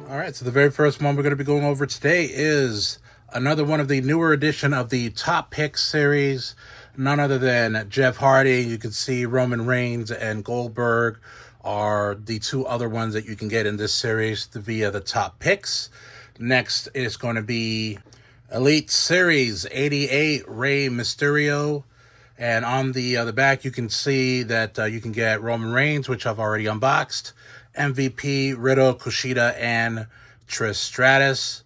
All right, so the very first one we're going to be going over today is another one of the newer edition of the Top Picks series. None other than Jeff Hardy. You can see Roman Reigns and Goldberg are the two other ones that you can get in this series via the Top Picks. Next is going to be Elite Series 88, Rey Mysterio. And on the back, you can see that you can get Roman Reigns, which I've already unboxed, MVP, Riddle, Kushida, and Trish Stratus.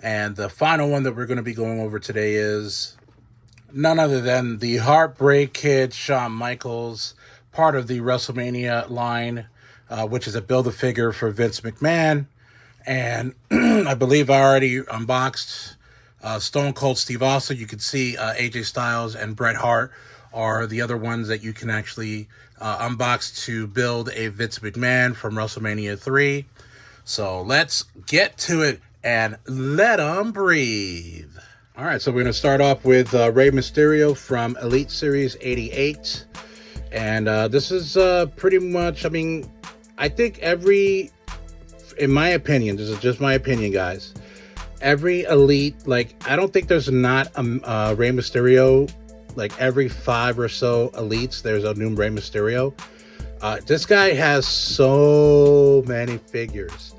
And the final one that we're going to be going over today is none other than the Heartbreak Kid, Shawn Michaels, part of the WrestleMania line, which is a Build-A-Figure for Vince McMahon. And I believe I already unboxed Stone Cold Steve Austin. You can see AJ Styles and Bret Hart are the other ones that you can actually unbox to build a Vince McMahon from WrestleMania 3. So let's get to it and let them breathe. All right, so we're going to start off with Rey Mysterio from Elite Series 88. And this is pretty much, I mean, I think in my opinion, this is just my opinion, guys, every Elite, like, I don't think there's not a Rey Mysterio, like every 5 or so Elites, there's a new Rey Mysterio. This guy has so many figures.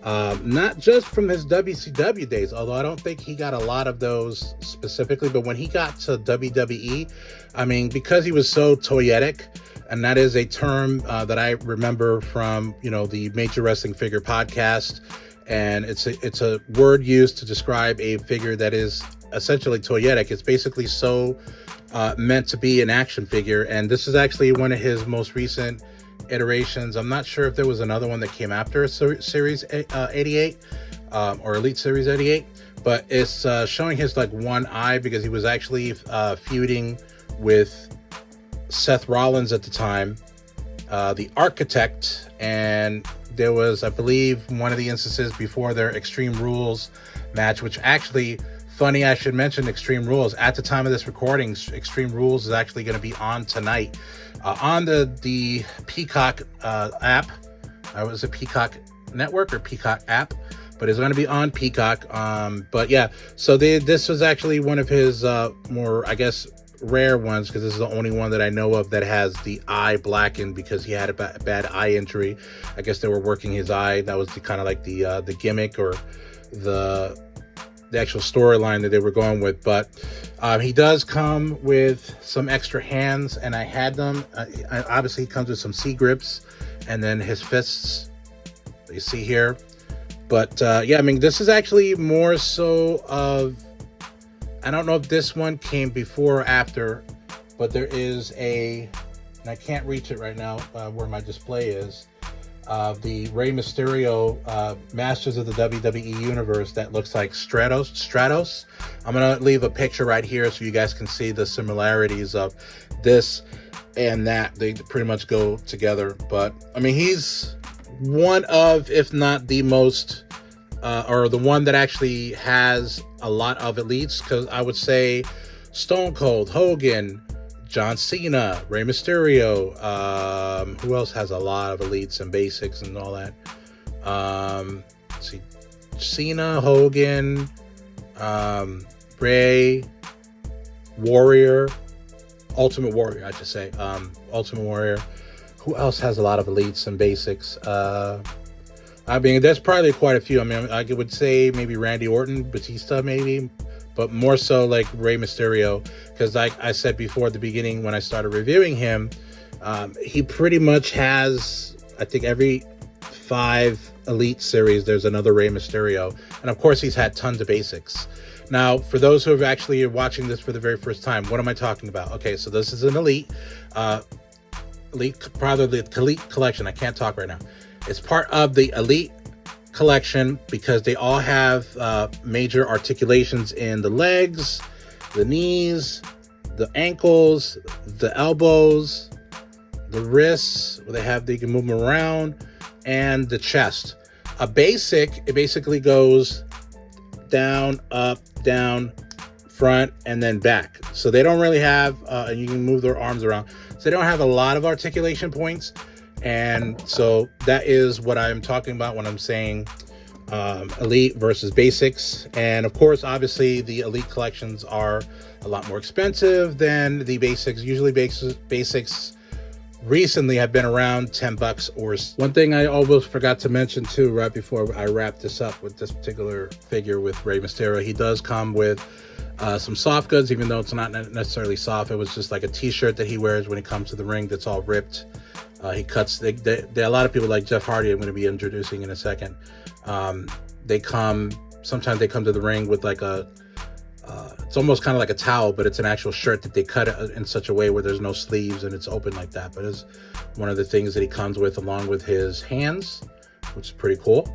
Not just from his WCW days, although I don't think he got a lot of those specifically, but when he got to WWE, I mean, because he was so toyetic, and that is a term that I remember from, the Major Wrestling Figure podcast, and it's a word used to describe a figure that is essentially toyetic. It's basically so meant to be an action figure, and this is actually one of his most recent iterations. I'm not sure if there was another one that came after Series 88 or Elite Series 88, but it's showing his like one eye because he was actually feuding with Seth Rollins at the time, the Architect, and there was, I believe, one of the instances before their Extreme Rules match, which actually, funny, I should mention Extreme Rules. At the time of this recording, Extreme Rules is actually going to be on tonight on the Peacock app. Was it Peacock Network or Peacock app? But it's going to be on Peacock. But yeah, so this was actually one of his more, I guess, rare ones, because this is the only one that I know of that has the eye blackened because he had a bad eye injury. I guess they were working his eye. That was kind of like the gimmick or the actual storyline that they were going with. But he does come with some extra hands, and I had them. Obviously, he comes with some C-grips and then his fists, you see here. But yeah, I mean, this is actually more so of, I don't know if this one came before or after, but there is and I can't reach it right now where my display is, the Rey Mysterio Masters of the WWE Universe that looks like Stratos. I'm going to leave a picture right here so you guys can see the similarities of this and that. They pretty much go together. But, I mean, he's one of, if not the most, or the one that actually has a lot of elites, because I would say Stone Cold, Hogan, John Cena, Rey Mysterio, who else has a lot of elites and basics and all that? Let's see, Cena, Hogan, Rey, Warrior, Ultimate Warrior, I should say, Ultimate Warrior. Who else has a lot of elites and basics? I mean, there's probably quite a few. I mean, I would say maybe Randy Orton, Batista maybe, but more so like Rey Mysterio, because like I said before at the beginning when I started reviewing him, he pretty much has, I think, every 5 Elite series, there's another Rey Mysterio. And of course, he's had tons of basics. Now, for those who have actually watching this for the very first time, what am I talking about? Okay, so this is an Elite, probably the Elite collection. I can't talk right now. It's part of the Elite collection because they all have major articulations in the legs, the knees, the ankles, the elbows, the wrists, where they can move them around, and the chest. It basically goes down, up, down, front, and then back. So they don't really have, and you can move their arms around. So they don't have a lot of articulation points. And so that is what I'm talking about when I'm saying elite versus basics. And of course, obviously, the elite collections are a lot more expensive than the basics. Usually basics recently have been around $10 or one thing I almost forgot to mention too, right before I wrap this up with this particular figure with Rey Mysterio. He does come with some soft goods, even though it's not necessarily soft. It was just like a t-shirt that he wears when he comes to the ring that's all ripped. He cuts. A lot of people like Jeff Hardy, I'm going to be introducing in a second. Sometimes they come to the ring with like it's almost kind of like a towel, but it's an actual shirt that they cut in such a way where there's no sleeves and it's open like that. But it's one of the things that he comes with along with his hands, which is pretty cool.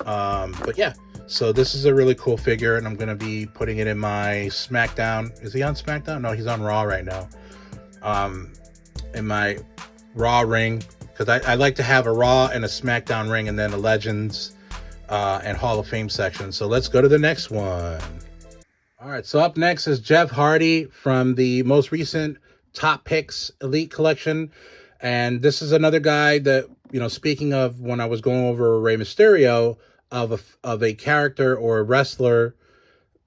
But yeah, so this is a really cool figure, and I'm going to be putting it in my SmackDown. Is he on SmackDown? No, he's on Raw right now. In my Raw ring, because I like to have a Raw and a SmackDown ring, and then a Legends and Hall of Fame section. So let's go to the next one. All right, so up next is Jeff Hardy from the most recent Top Picks Elite Collection. And this is another guy that, speaking of when I was going over Rey Mysterio, of a character or a wrestler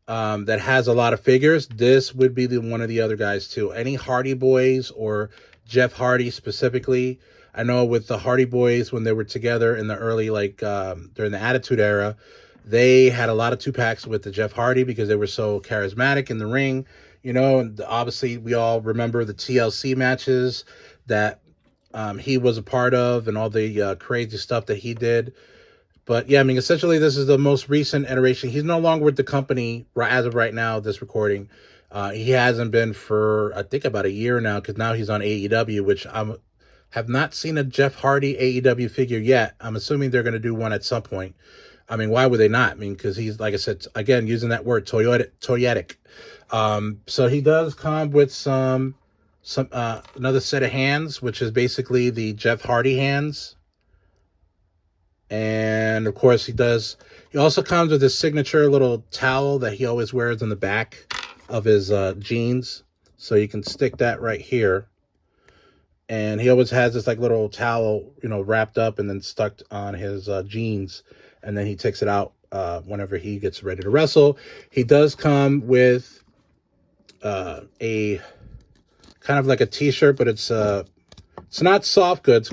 that has a lot of figures, this would be one of the other guys too. Any Hardy Boys or Jeff Hardy specifically. I know with the Hardy Boys, when they were together in the early, during the Attitude Era, they had a lot of 2-packs with the Jeff Hardy because they were so charismatic in the ring, and obviously we all remember the TLC matches that he was a part of and all the crazy stuff that he did. But yeah, essentially this is the most recent iteration. He's no longer with the company as of right now, this recording. He hasn't been for, I think, about a year now, because now he's on AEW, which I have not seen a Jeff Hardy AEW figure yet. I'm assuming they're going to do one at some point. Why would they not? Because he's, like I said, again, using that word, toyetic. So he does come with some another set of hands, which is basically the Jeff Hardy hands. And of course he also comes with his signature little towel that he always wears in the back of his jeans. So you can stick that right here. And he always has this little towel, wrapped up and then stuck on his jeans. And then he takes it out whenever he gets ready to wrestle. He does come with a kind of like a t-shirt, but it's not soft goods.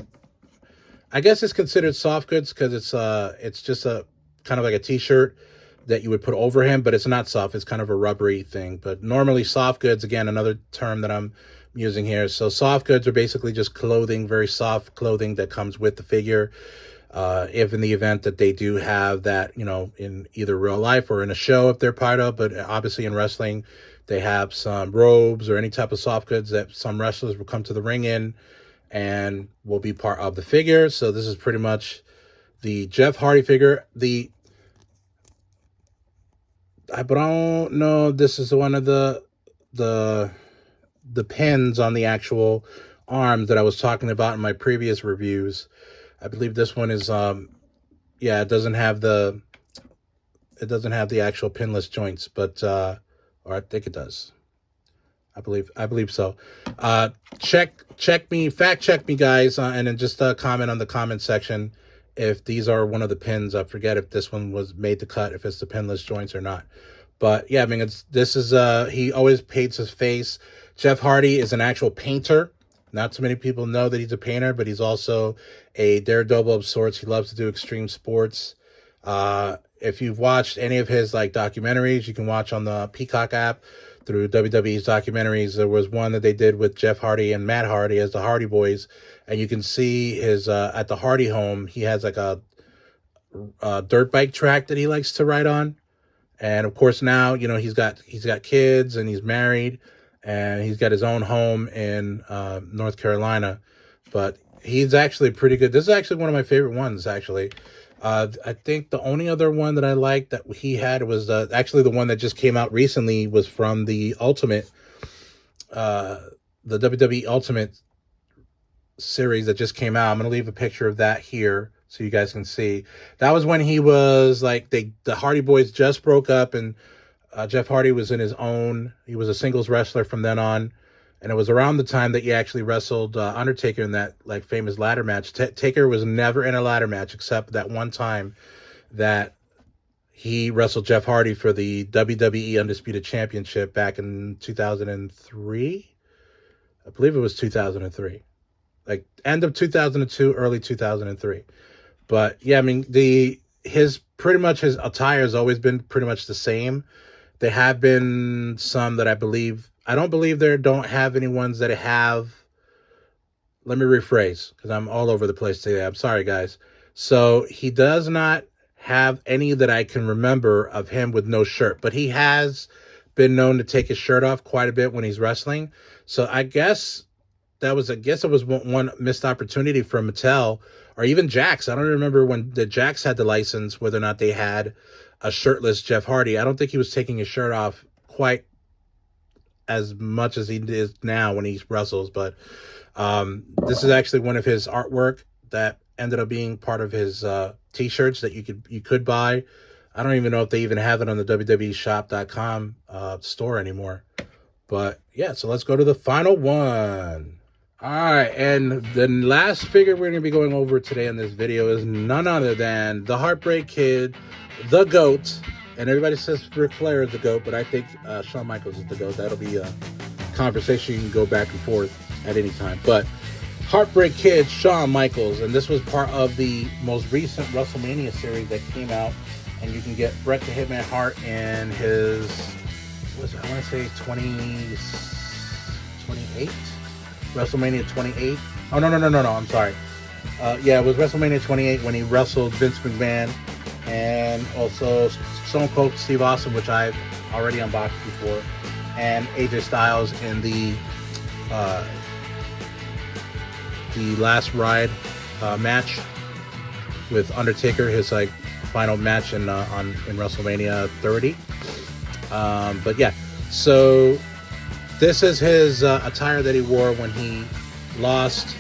I guess it's considered soft goods because it's just a kind of like a t-shirt that you would put over him, but it's not soft. It's kind of a rubbery thing. But normally soft goods, again, another term that I'm using here. So soft goods are basically just clothing, very soft clothing that comes with the figure. If in the event that they do have that, in either real life or in a show if they're part of, but obviously in wrestling, they have some robes or any type of soft goods that some wrestlers will come to the ring in and will be part of the figure. So this is pretty much the Jeff Hardy figure. I don't know, this is one of the pins on the actual arms that I was talking about in my previous reviews. I believe this one is it doesn't have the actual pinless joints, but or I think it does. I believe so. Fact check me, guys, and then just comment on the comment section if these are one of the pins. I forget if this one was made to cut, if it's the pinless joints or not. But yeah, he always paints his face. Jeff Hardy is an actual painter. Not too many people know that he's a painter, but he's also a daredevil of sorts. He loves to do extreme sports. If you've watched any of his documentaries, you can watch on the Peacock app through WWE's documentaries. There was one that they did with Jeff Hardy and Matt Hardy as the Hardy Boys, and you can see his at the Hardy home. He has a dirt bike track that he likes to ride on, and of course now he's got kids and he's married. And he's got his own home in North Carolina. But he's actually pretty good. This is actually one of my favorite ones, actually. I think the only other one that I liked that he had was actually the one that just came out recently, was from the Ultimate, the WWE Ultimate series that just came out. I'm going to leave a picture of that here so you guys can see. That was when he was the Hardy Boys just broke up, and Jeff Hardy was he was a singles wrestler from then on, And it was around the time that he actually wrestled Undertaker in that like famous ladder match. Taker was never in a ladder match except that one time that he wrestled Jeff Hardy for the WWE Undisputed Championship back in 2003. I believe it was 2003. Like end of 2002, early 2003. But yeah, I mean, his attire has always been pretty much the same. There have I don't believe there don't have any ones that have, let me rephrase, because I'm all over the place today. I'm sorry, guys. So he does not have any that I can remember of him with no shirt, but he has been known to take his shirt off quite a bit when he's wrestling. So I guess it was one missed opportunity for Mattel or even Jax. I don't remember when the Jax had the license, whether or not they had a shirtless Jeff Hardy. I don't think he was taking his shirt off quite as much as he is now when he wrestles, but this is actually one of his artwork that ended up being part of his t-shirts that you could buy. I don't even know if they even have it on the WWEshop.com store anymore. But yeah, so let's go to the final one. All right, and the last figure we're going to be going over today in this video is none other than the Heartbreak Kid, the GOAT. And everybody says Ric Flair is the GOAT, but I think Shawn Michaels is the GOAT. That'll be a conversation you can go back and forth at any time. But Heartbreak Kid, Shawn Michaels, and this was part of the most recent WrestleMania series that came out. And you can get Bret the Hitman Hart in his, I want to say 28? WrestleMania 28? Oh, no, I'm sorry. Yeah, it was WrestleMania 28 when he wrestled Vince McMahon and also Stone Cold Steve Austin, which I've already unboxed before, and AJ Styles in the Last Ride match with Undertaker, his like final match in WrestleMania 30. But yeah, so this is his attire that he wore when he lost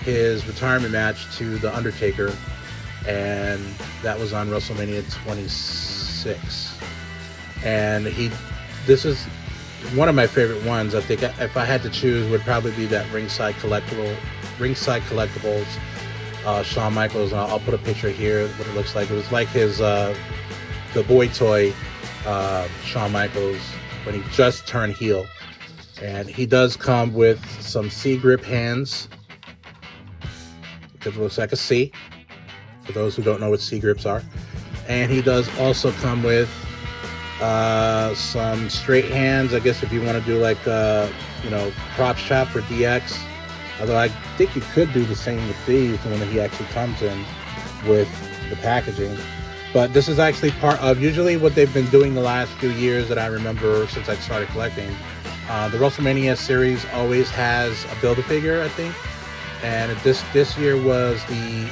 his retirement match to The Undertaker, and that was on WrestleMania 26. And this is one of my favorite ones. I think if I had to choose, would probably be that Ringside Collectibles Shawn Michaels. And I'll put a picture here what it looks like. It was like his the boy toy Shawn Michaels when he just turned heel. And he does come with some C grip hands, because it looks like a C, for those who don't know what C grips are. And he does also come with some straight hands, I guess if you want to do like crotch chop for DX. Although I think you could do the same with these when he actually comes in with the packaging. But this is actually part of usually what they've been doing the last few years that I remember since I started collecting. The WrestleMania series always has a Build-A-Figure, I think. And this year was the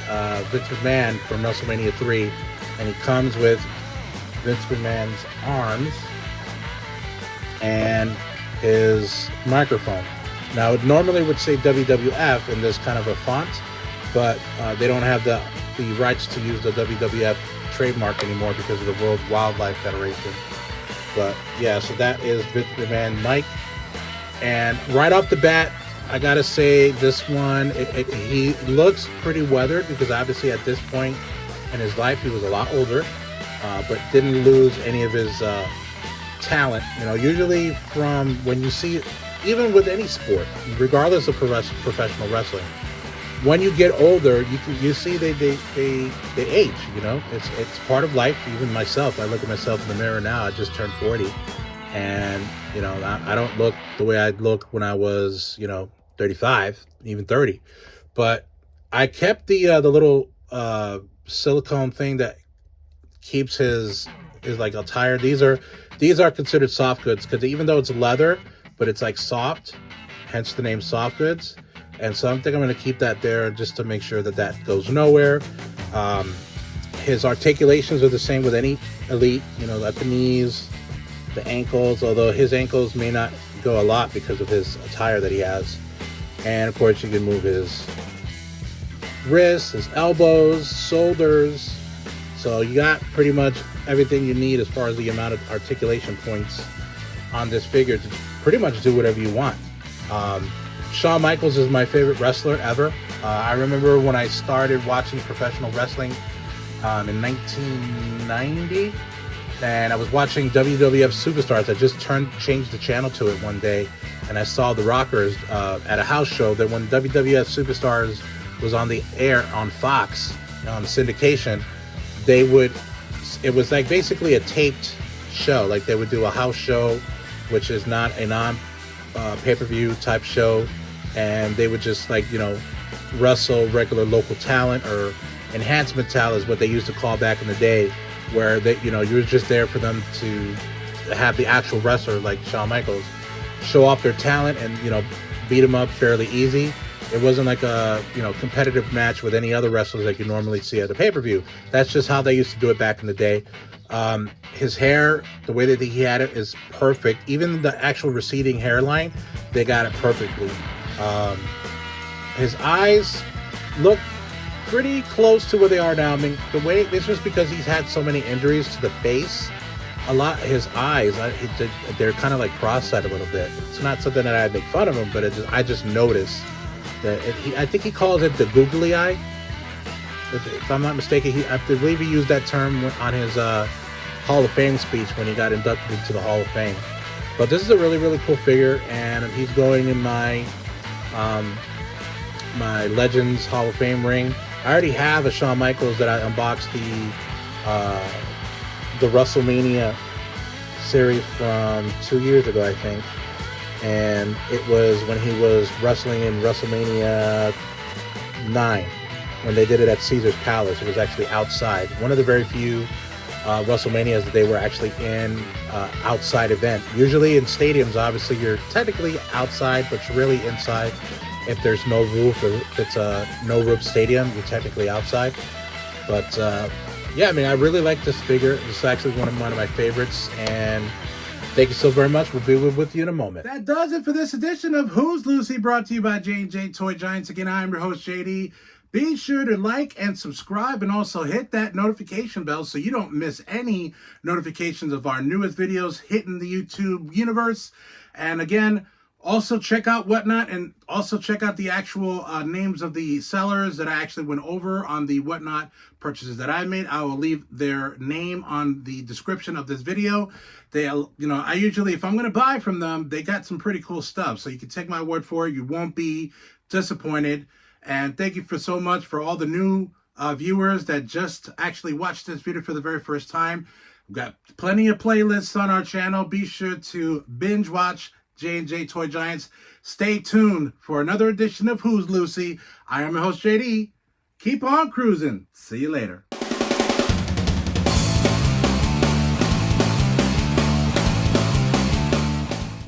Vince McMahon from WrestleMania 3. And he comes with Vince McMahon's arms and his microphone. Now, it normally would say WWF in this kind of a font, but they don't have the rights to use the WWF trademark anymore because of the World Wildlife Federation. But yeah, so that is Vince McMahon Mike. And right off the bat, I gotta say this one, he looks pretty weathered because obviously at this point in his life he was a lot older, but didn't lose any of his talent. Usually from when you see, even with any sport, regardless of professional wrestling, when you get older, you see they age. It's part of life. Even myself, I look at myself in the mirror now. I just turned 40, and I don't look the way I looked when I was 35, even 30. But I kept the little silicone thing that keeps his like attire. These are considered soft goods because even though it's leather, but it's like soft, hence the name soft goods. And so I think I'm going to keep that there just to make sure that goes nowhere. His articulations are the same with any elite, at the knees, the ankles, although his ankles may not go a lot because of his attire that he has. And of course you can move his wrists, his elbows, shoulders. So you got pretty much everything you need as far as the amount of articulation points on this figure to pretty much do whatever you want. Shawn Michaels is my favorite wrestler ever. I remember when I started watching professional wrestling in 1990, and I was watching WWF Superstars. I just changed the channel to it one day, and I saw the Rockers at a house show. That when WWF Superstars was on the air on Fox on syndication, it was like basically a taped show. Like they would do a house show, which is not a pay-per-view type show, and they would just wrestle regular local talent, or enhancement talent is what they used to call back in the day, where you were just there for them to have the actual wrestler like Shawn Michaels show off their talent and beat them up fairly easy. It wasn't like a competitive match with any other wrestlers like you normally see at the pay-per-view. That's just how they used to do it back in the day. His hair, the way that he had it, is perfect. Even the actual receding hairline, they got it perfectly. His eyes look pretty close to where they are now. I mean, this was because he's had so many injuries to the face. His eyes, they're kind of like cross-eyed a little bit. It's not something that I make fun of him, but I just noticed that I think he calls it the googly eye. If I'm not mistaken, I believe he used that term on his Hall of Fame speech when he got inducted into the Hall of Fame. But this is a really, really cool figure, and he's going in my Legends Hall of Fame ring. I already have a Shawn Michaels that I unboxed the WrestleMania series from 2 years ago, I think. And it was when he was wrestling in WrestleMania 9, when they did it at Caesar's Palace. It was actually outside. One of the very few WrestleManias that they were actually in outside event. Usually in stadiums, obviously, you're technically outside, but you're really inside. If there's no roof, or if it's a no-roof stadium, you're technically outside. But yeah, I mean, I really like this figure. This is actually one of my favorites, and thank you so very much. We'll be with you in a moment. That does it for this edition of Who's Lucy, brought to you by J&J Toy Giants. Again, I'm your host, JD. Be sure to like and subscribe, and also hit that notification bell so you don't miss any notifications of our newest videos hitting the YouTube universe. And again, also check out Whatnot, and also check out the actual names of the sellers that I actually went over on the Whatnot purchases that I made. I will leave their name on the description of this video. They, I usually, if I'm going to buy from them, they got some pretty cool stuff. So you can take my word for it. You won't be disappointed. And thank you so much for all the new viewers that just actually watched this video for the very first time. We've got plenty of playlists on our channel. Be sure to binge watch J&J Toy Giants. Stay tuned for another edition of Who's Lucy. I am your host, JD. Keep on cruising. See you later.